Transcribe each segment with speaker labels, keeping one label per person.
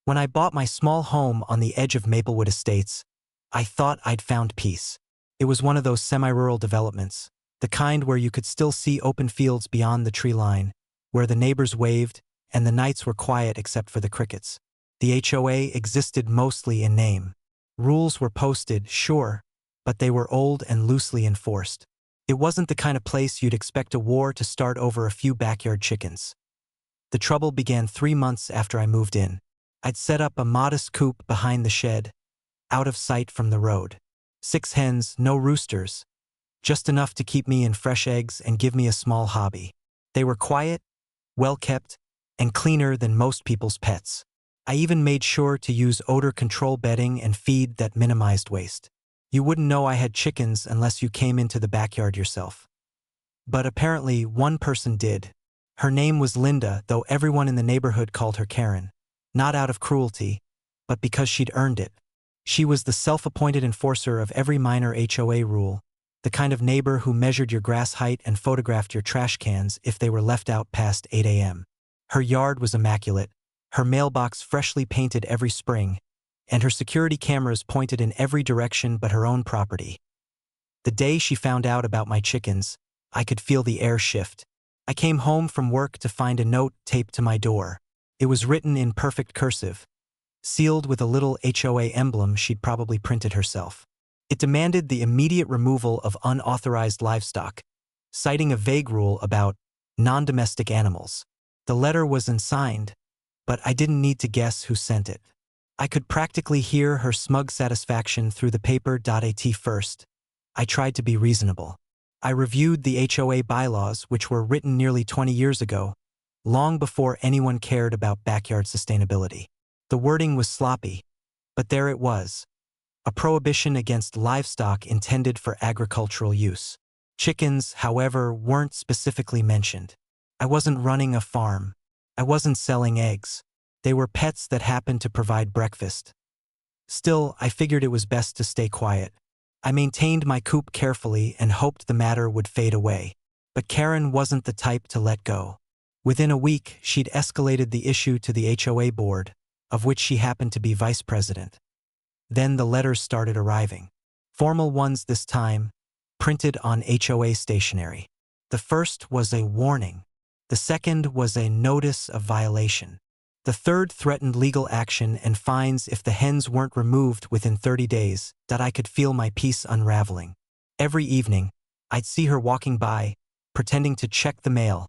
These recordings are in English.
Speaker 1: When I bought my small home on the edge of Maplewood Estates, I thought I'd found peace. It was one of those semi-rural developments, the kind where you could still see open fields beyond the tree line, where the neighbors waved and the nights were quiet except for the crickets. The HOA existed mostly in name. Rules were posted, sure, but they were old and loosely enforced. It wasn't the kind of place you'd expect a war to start over a few backyard chickens. The trouble began 3 months after I moved in. I'd set up a modest coop behind the shed, out of sight from the road. 6 hens, no roosters, just enough to keep me in fresh eggs and give me a small hobby. They were quiet, well-kept, and cleaner than most people's pets. I even made sure to use odor control bedding and feed that minimized waste. You wouldn't know I had chickens unless you came into the backyard yourself. But apparently one person did. Her name was Linda, though everyone in the neighborhood called her Karen. Not out of cruelty, but because she'd earned it. She was the self-appointed enforcer of every minor HOA rule, the kind of neighbor who measured your grass height and photographed your trash cans if they were left out past 8 a.m. Her yard was immaculate, her mailbox freshly painted every spring, and her security cameras pointed in every direction but her own property. The day she found out about my chickens, I could feel the air shift. I came home from work to find a note taped to my door. It was written in perfect cursive, sealed with a little HOA emblem she'd probably printed herself. It demanded the immediate removal of unauthorized livestock, citing a vague rule about non-domestic animals. The letter was unsigned, but I didn't need to guess who sent it. I could practically hear her smug satisfaction through the paper. At first, I tried to be reasonable. I reviewed the HOA bylaws, which were written nearly 20 years ago, long before anyone cared about backyard sustainability. The wording was sloppy, but there it was. A prohibition against livestock intended for agricultural use. Chickens, however, weren't specifically mentioned. I wasn't running a farm. I wasn't selling eggs. They were pets that happened to provide breakfast. Still, I figured it was best to stay quiet. I maintained my coop carefully and hoped the matter would fade away. But Karen wasn't the type to let go. Within a week, she'd escalated the issue to the HOA board, of which she happened to be vice president. Then the letters started arriving. Formal ones this time, printed on HOA stationery. The first was a warning. The second was a notice of violation. The third threatened legal action and fines if the hens weren't removed within 30 days. I could feel my peace unraveling. Every evening, I'd see her walking by, pretending to check the mail,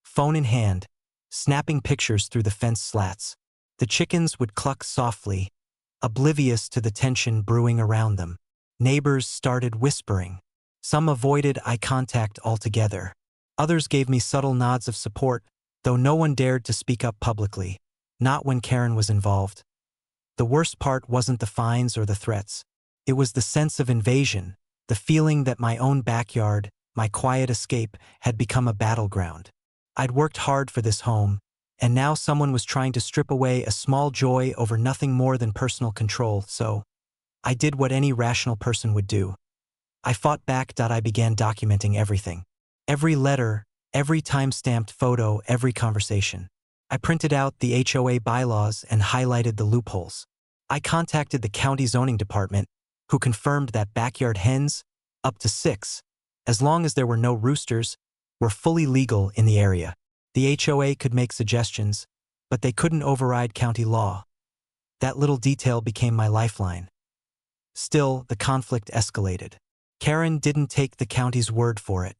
Speaker 1: phone in hand, snapping pictures through the fence slats. The chickens would cluck softly, oblivious to the tension brewing around them. Neighbors started whispering. Some avoided eye contact altogether. Others gave me subtle nods of support, though no one dared to speak up publicly. Not when Karen was involved. The worst part wasn't the fines or the threats. It was the sense of invasion, the feeling that my own backyard, my quiet escape, had become a battleground. I'd worked hard for this home, and now someone was trying to strip away a small joy over nothing more than personal control, so I did what any rational person would do. I fought back. I began documenting everything. Every letter, every time-stamped photo, every conversation. I printed out the HOA bylaws and highlighted the loopholes. I contacted the county zoning department, who confirmed that backyard hens, up to 6, as long as there were no roosters, were fully legal in the area. The HOA could make suggestions, but they couldn't override county law. That little detail became my lifeline. Still, the conflict escalated. Karen didn't take the county's word for it.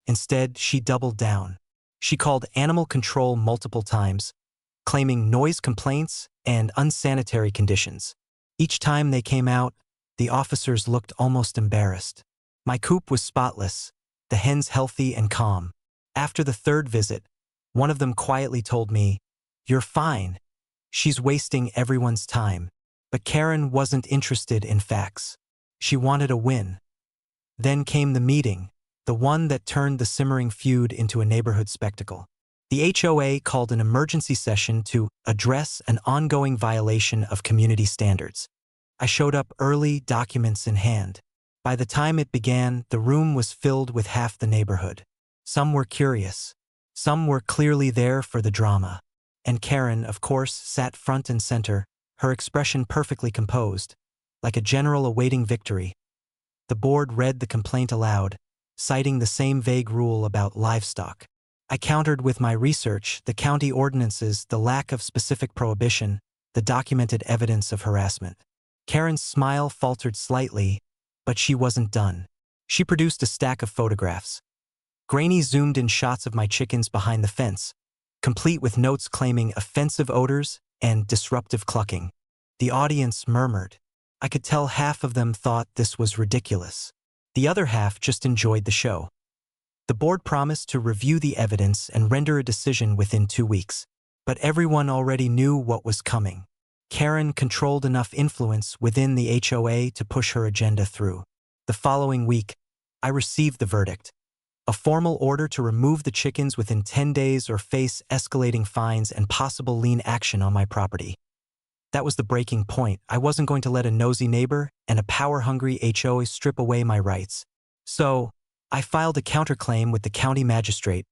Speaker 1: Instead, she doubled down. She called animal control multiple times, claiming noise complaints and unsanitary conditions. Each time they came out, the officers looked almost embarrassed. My coop was spotless, the hens healthy and calm. After the third visit, one of them quietly told me, "You're fine. She's wasting everyone's time." But Karen wasn't interested in facts. She wanted a win. Then came the meeting, the one that turned the simmering feud into a neighborhood spectacle. The HOA called an emergency session to address an ongoing violation of community standards. I showed up early, documents in hand. By the time it began, the room was filled with half the neighborhood. Some were curious. Some were clearly there for the drama. and Karen, of course, sat front and center, her expression perfectly composed, like a general awaiting victory. The board read the complaint aloud, citing the same vague rule about livestock. I countered with my research, the county ordinances, the lack of specific prohibition, the documented evidence of harassment. Karen's smile faltered slightly, but she wasn't done. She produced a stack of photographs. Grainy zoomed-in shots of my chickens behind the fence, complete with notes claiming offensive odors and disruptive clucking. The audience murmured. I could tell half of them thought this was ridiculous. The other half just enjoyed the show. The board promised to review the evidence and render a decision within 2 weeks, but everyone already knew what was coming. Karen controlled enough influence within the HOA to push her agenda through. The following week, I received the verdict. A formal order to remove the chickens within 10 days or face escalating fines and possible lien action on my property. That was the breaking point. I wasn't going to let a nosy neighbor and a power-hungry HOA strip away my rights. So, I filed a counterclaim with the county magistrate,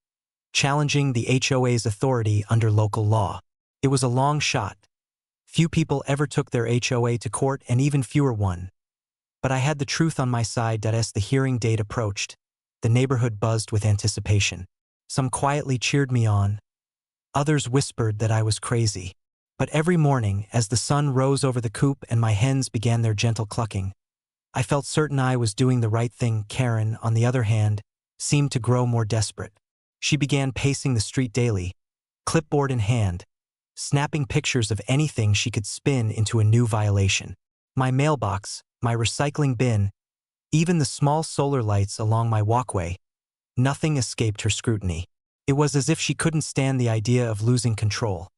Speaker 1: challenging the HOA's authority under local law. It was a long shot. Few people ever took their HOA to court and even fewer won. But I had the truth on my side that as the hearing date approached, the neighborhood buzzed with anticipation. Some quietly cheered me on. Others whispered that I was crazy. But every morning, as the sun rose over the coop and my hens began their gentle clucking, I felt certain I was doing the right thing. Karen, on the other hand, seemed to grow more desperate. She began pacing the street daily, clipboard in hand, snapping pictures of anything she could spin into a new violation. My mailbox, my recycling bin, even the small solar lights along my walkway, nothing escaped her scrutiny. It was as if she couldn't stand the idea of losing control.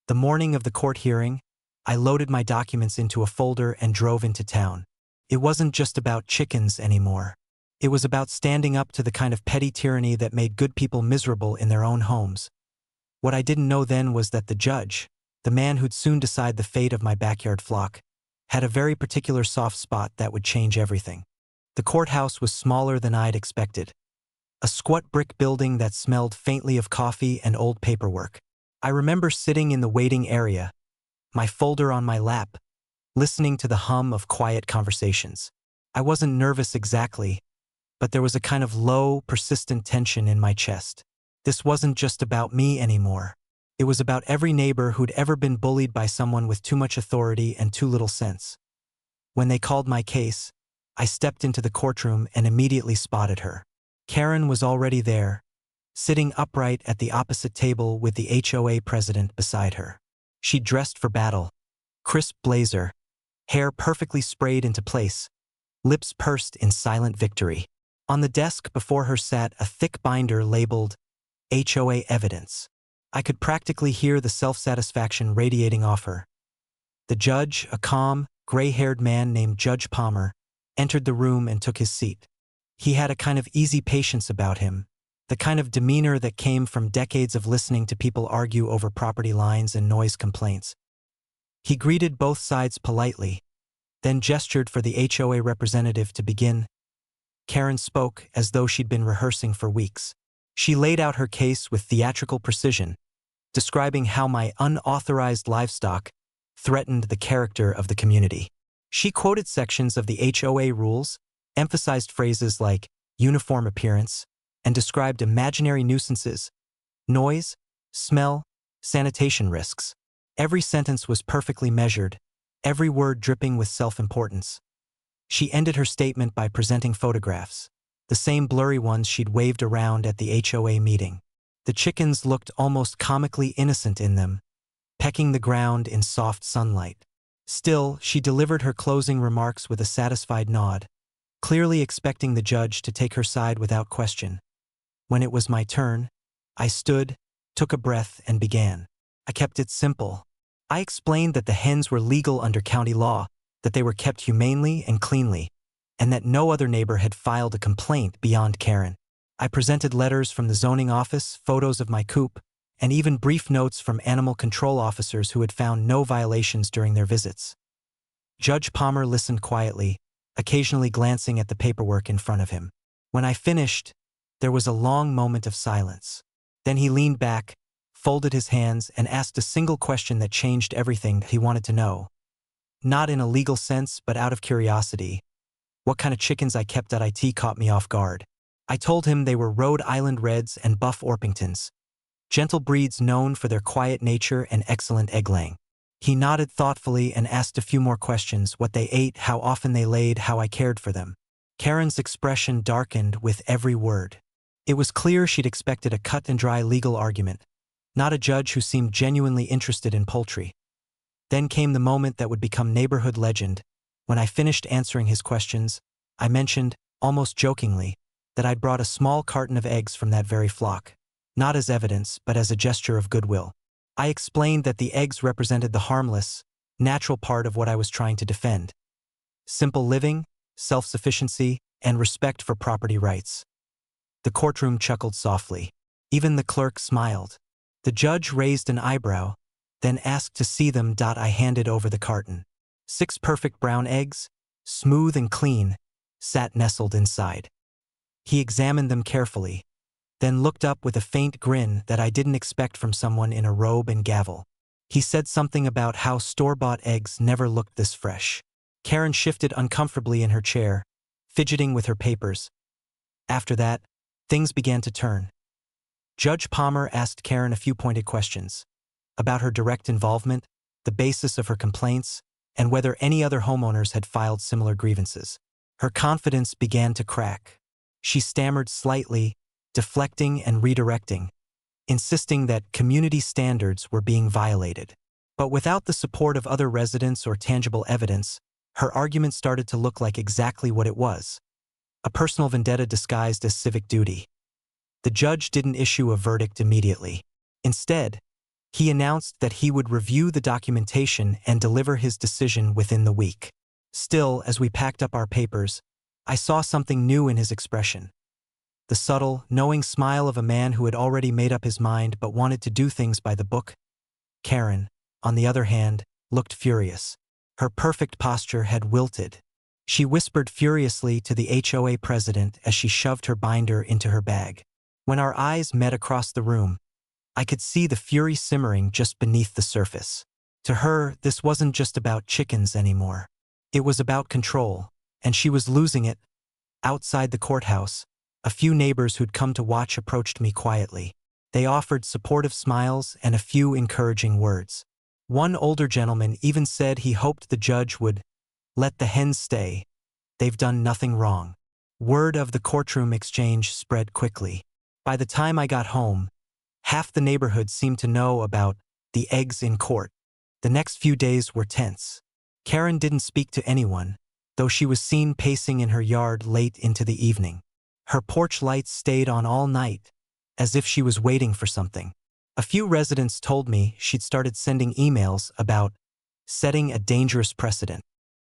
Speaker 1: The morning of the court hearing, I loaded my documents into a folder and drove into town. It wasn't just about chickens anymore. It was about standing up to the kind of petty tyranny that made good people miserable in their own homes. What I didn't know then was that the judge, the man who'd soon decide the fate of my backyard flock, had a very particular soft spot that would change everything. The courthouse was smaller than I'd expected. A squat brick building that smelled faintly of coffee and old paperwork. I remember sitting in the waiting area, my folder on my lap, listening to the hum of quiet conversations. I wasn't nervous exactly, but there was a kind of low, persistent tension in my chest. This wasn't just about me anymore. It was about every neighbor who'd ever been bullied by someone with too much authority and too little sense. When they called my case, I stepped into the courtroom and immediately spotted her. Karen was already there, sitting upright at the opposite table with the HOA president beside her. She dressed for battle. Crisp blazer, hair perfectly sprayed into place, lips pursed in silent victory. On the desk before her sat a thick binder labeled HOA Evidence. I could practically hear the self-satisfaction radiating off her. The judge, a calm, gray-haired man named Judge Palmer, entered the room and took his seat. He had a kind of easy patience about him, the kind of demeanor that came from decades of listening to people argue over property lines and noise complaints. He greeted both sides politely, then gestured for the HOA representative to begin. Karen spoke as though she'd been rehearsing for weeks. She laid out her case with theatrical precision, describing how my unauthorized livestock threatened the character of the community. She quoted sections of the HOA rules, emphasized phrases like uniform appearance, and described imaginary nuisances, noise, smell, sanitation risks. Every sentence was perfectly measured, every word dripping with self-importance. She ended her statement by presenting photographs, the same blurry ones she'd waved around at the HOA meeting. The chickens looked almost comically innocent in them, pecking the ground in soft sunlight. Still, she delivered her closing remarks with a satisfied nod, clearly expecting the judge to take her side without question. When it was my turn, I stood, took a breath, and began. I kept it simple. I explained that the hens were legal under county law, that they were kept humanely and cleanly, and that no other neighbor had filed a complaint beyond Karen. I presented letters from the zoning office, photos of my coop, and even brief notes from animal control officers who had found no violations during their visits. Judge Palmer listened quietly, occasionally glancing at the paperwork in front of him. When I finished, there was a long moment of silence. Then he leaned back, folded his hands, and asked a single question that changed everything he wanted to know. Not in a legal sense, but out of curiosity. What kind of chickens I kept at IT caught me off guard. I told him they were Rhode Island Reds and Buff Orpingtons, gentle breeds known for their quiet nature and excellent egg-laying. He nodded thoughtfully and asked a few more questions: what they ate, how often they laid, how I cared for them. Karen's expression darkened with every word. It was clear she'd expected a cut-and-dry legal argument, not a judge who seemed genuinely interested in poultry. Then came the moment that would become neighborhood legend. When I finished answering his questions, I mentioned, almost jokingly, that I'd brought a small carton of eggs from that very flock, not as evidence, but as a gesture of goodwill. I explained that the eggs represented the harmless, natural part of what I was trying to defend: simple living, self-sufficiency, and respect for property rights. The courtroom chuckled softly. Even the clerk smiled. The judge raised an eyebrow, then asked to see them. I handed over the carton. 6 perfect brown eggs, smooth and clean, sat nestled inside. He examined them carefully, then looked up with a faint grin that I didn't expect from someone in a robe and gavel. He said something about how store-bought eggs never looked this fresh. Karen shifted uncomfortably in her chair, fidgeting with her papers. After that, things began to turn. Judge Palmer asked Karen a few pointed questions about her direct involvement, the basis of her complaints, and whether any other homeowners had filed similar grievances. Her confidence began to crack. She stammered slightly, deflecting and redirecting, insisting that community standards were being violated. But without the support of other residents or tangible evidence, her argument started to look like exactly what it was: a personal vendetta disguised as civic duty. The judge didn't issue a verdict immediately. Instead, he announced that he would review the documentation and deliver his decision within the week. Still, as we packed up our papers, I saw something new in his expression. The subtle, knowing smile of a man who had already made up his mind but wanted to do things by the book. Karen, on the other hand, looked furious. Her perfect posture had wilted. She whispered furiously to the HOA president as she shoved her binder into her bag. When our eyes met across the room, I could see the fury simmering just beneath the surface. To her, this wasn't just about chickens anymore. It was about control, and she was losing it. Outside the courthouse, a few neighbors who'd come to watch approached me quietly. They offered supportive smiles and a few encouraging words. One older gentleman even said he hoped the judge would let the hens stay. They've done nothing wrong. Word of the courtroom exchange spread quickly. By the time I got home, half the neighborhood seemed to know about the eggs in court. The next few days were tense. Karen didn't speak to anyone, though she was seen pacing in her yard late into the evening. Her porch lights stayed on all night, as if she was waiting for something. A few residents told me she'd started sending emails about setting a dangerous precedent.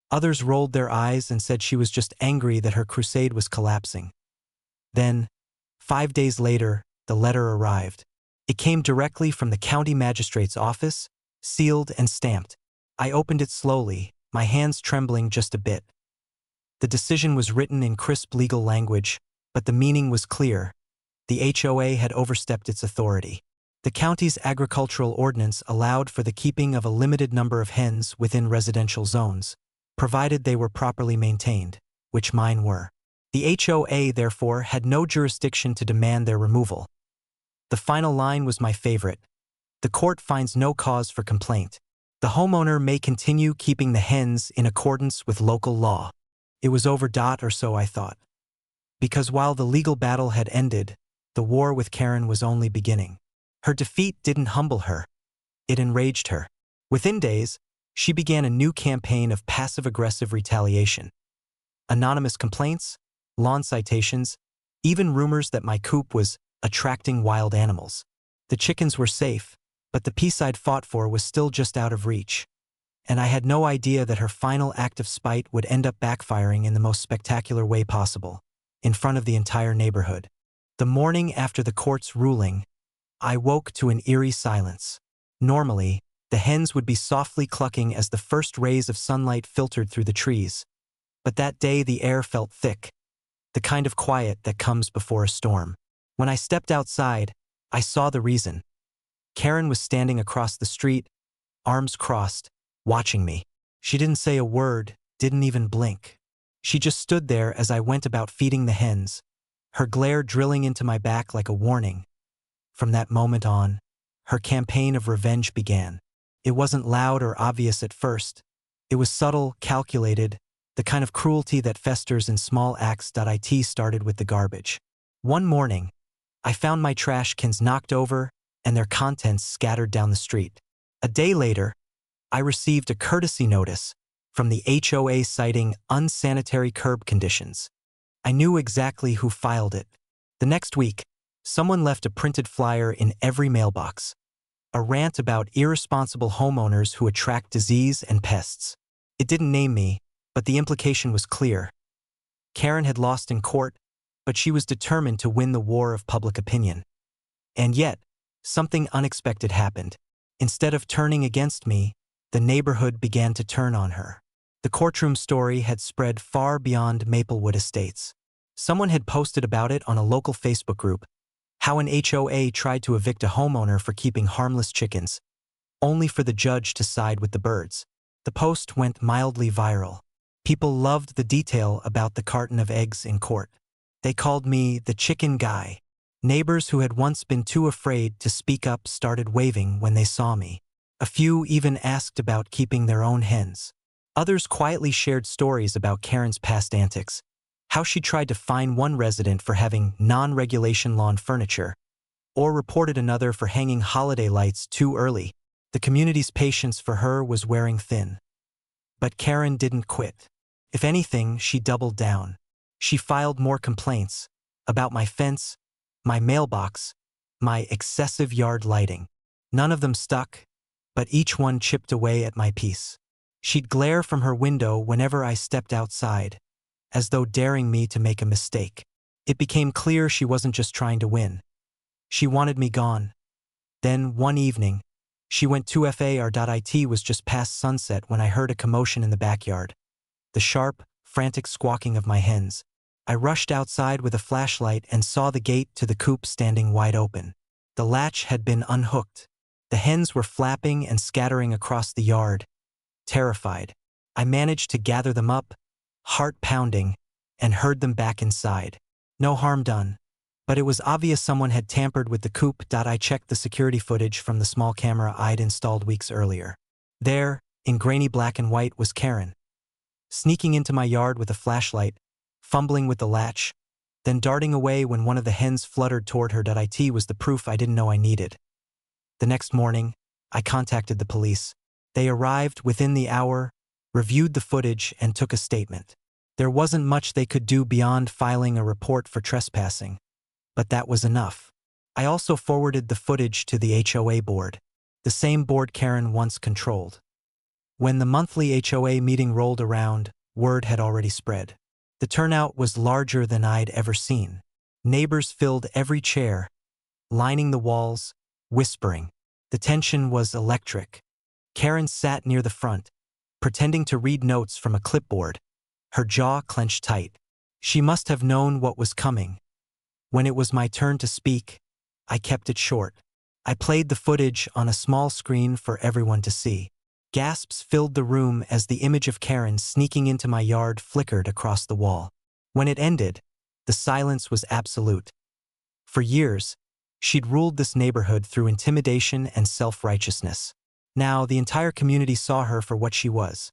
Speaker 1: Others rolled their eyes and said she was just angry that her crusade was collapsing. Then, 5 days later, the letter arrived. It came directly from the county magistrate's office, sealed and stamped. I opened it slowly, my hands trembling just a bit. The decision was written in crisp legal language, but the meaning was clear. The HOA had overstepped its authority. The county's agricultural ordinance allowed for the keeping of a limited number of hens within residential zones, provided they were properly maintained, which mine were. The HOA, therefore, had no jurisdiction to demand their removal. The final line was my favorite. The court finds no cause for complaint. The homeowner may continue keeping the hens in accordance with local law. It was over, or so I thought. Because while the legal battle had ended, the war with Karen was only beginning. Her defeat didn't humble her. It enraged her. Within days, she began a new campaign of passive-aggressive retaliation. Anonymous complaints, lawn citations, even rumors that my coop was attracting wild animals. The chickens were safe, but the peace I'd fought for was still just out of reach. And I had no idea that her final act of spite would end up backfiring in the most spectacular way possible, in front of the entire neighborhood. The morning after the court's ruling, I woke to an eerie silence. Normally, the hens would be softly clucking as the first rays of sunlight filtered through the trees. But that day the air felt thick, the kind of quiet that comes before a storm. When I stepped outside, I saw the reason. Karen was standing across the street, arms crossed, watching me. She didn't say a word, didn't even blink. She just stood there as I went about feeding the hens, her glare drilling into my back like a warning. From that moment on, her campaign of revenge began. It wasn't loud or obvious at first. It was subtle, calculated, the kind of cruelty that festers in small acts. It started with the garbage. One morning, I found my trash cans knocked over and their contents scattered down the street. A day later, I received a courtesy notice from the HOA citing unsanitary curb conditions. I knew exactly who filed it. The next week, someone left a printed flyer in every mailbox. A rant about irresponsible homeowners who attract disease and pests. It didn't name me, but the implication was clear. Karen had lost in court, but she was determined to win the war of public opinion. And yet, something unexpected happened. Instead of turning against me, the neighborhood began to turn on her. The Courtroom story had spread far beyond Maplewood Estates. Someone had posted about it on a local Facebook group, how an HOA tried to evict a homeowner for keeping harmless chickens, only for the judge to side with the birds. The post went mildly viral. People loved the detail about the carton of eggs in court. They called me the chicken guy. Neighbors who had once been too afraid to speak up started waving when they saw me. A few even asked about keeping their own hens. Others quietly shared stories about Karen's past antics, how she tried to fine one resident for having non-regulation lawn furniture, or reported another for hanging holiday lights too early. The community's patience for her was wearing thin. But Karen didn't quit. If anything, she doubled down. She filed more complaints about my fence, my mailbox, my excessive yard lighting. None of them stuck, but each one chipped away at my peace. She'd glare from her window whenever I stepped outside, as though daring me to make a mistake. It became clear she wasn't just trying to win. She wanted me gone. Then, one evening, she went too far. It was just past sunset when I heard a commotion in the backyard. The sharp, frantic squawking of my hens. I rushed outside with a flashlight and saw the gate to the coop standing wide open. The latch had been unhooked. The hens were flapping and scattering across the yard. Terrified, I managed to gather them up, heart pounding, and herd them back inside. No harm done. But it was obvious someone had tampered with the coop. I checked the security footage from the small camera I'd installed weeks earlier. There, in grainy black and white, was Karen, sneaking into my yard with a flashlight, fumbling with the latch, then darting away when one of the hens fluttered toward her. It was the proof I didn't know I needed. The next morning, I contacted the police. They arrived within the hour, reviewed the footage, and took a statement. There wasn't much they could do beyond filing a report for trespassing, but that was enough. I also forwarded the footage to the HOA board, the same board Karen once controlled. When the monthly HOA meeting rolled around, word had already spread. The turnout was larger than I'd ever seen. Neighbors filled every chair, lining the walls, whispering. The tension was electric. Karen sat near the front, pretending to read notes from a clipboard, her jaw clenched tight. She must have known what was coming. When it was my turn to speak, I kept it short. I played the footage on a small screen for everyone to see. Gasps filled the room as the image of Karen sneaking into my yard flickered across the wall. When it ended, the silence was absolute. For years, she'd ruled this neighborhood through intimidation and self-righteousness. Now, the entire community saw her for what she was.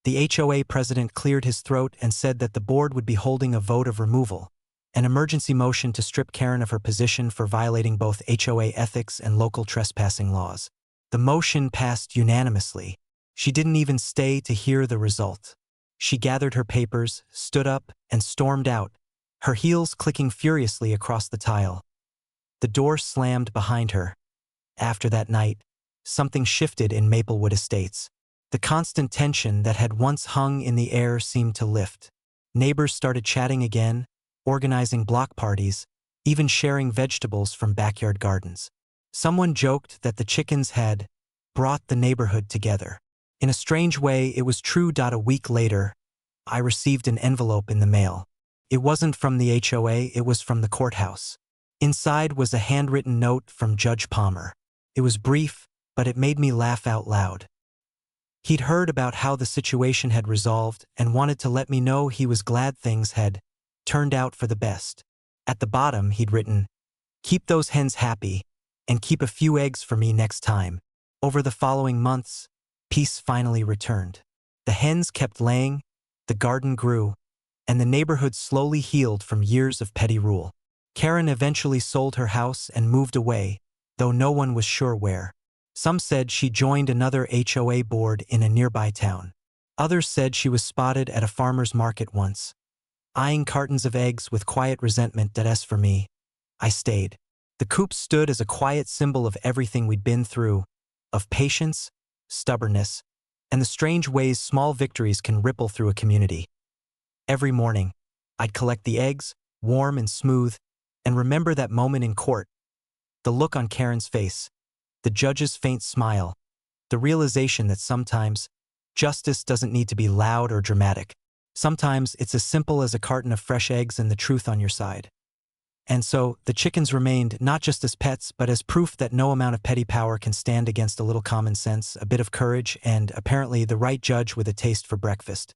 Speaker 1: The HOA president cleared his throat and said that the board would be holding a vote of removal, an emergency motion to strip Karen of her position for violating both HOA ethics and local trespassing laws. The motion passed unanimously. She didn't even stay to hear the result. She gathered her papers, stood up, and stormed out, her heels clicking furiously across the tile. The door slammed behind her. After that night, something shifted in Maplewood Estates. The constant tension that had once hung in the air seemed to lift. Neighbors started chatting again, organizing block parties, even sharing vegetables from backyard gardens. Someone joked that the chickens had brought the neighborhood together. In a strange way, it was true. A week later, I received an envelope in the mail. It wasn't from the HOA, it was from the courthouse. Inside was a handwritten note from Judge Palmer. It was brief, but it made me laugh out loud. He'd heard about how the situation had resolved and wanted to let me know he was glad things had turned out for the best. At the bottom, he'd written, "Keep those hens happy, and keep a few eggs for me next time." Over the following months, peace finally returned. The hens kept laying, the garden grew, and the neighborhood slowly healed from years of petty rule. Karen eventually sold her house and moved away, though no one was sure where. Some said she joined another HOA board in a nearby town. Others said she was spotted at a farmer's market once, eyeing cartons of eggs with quiet resentment. That as for me, I stayed. The coop stood as a quiet symbol of everything we'd been through, of patience, stubbornness, and the strange ways small victories can ripple through a community. Every morning, I'd collect the eggs, warm and smooth, and remember that moment in court. The look on Karen's face, the judge's faint smile, the realization that sometimes justice doesn't need to be loud or dramatic. Sometimes it's as simple as a carton of fresh eggs and the truth on your side. And so, the chickens remained not just as pets but as proof that no amount of petty power can stand against a little common sense, a bit of courage, and, apparently, the right judge with a taste for breakfast.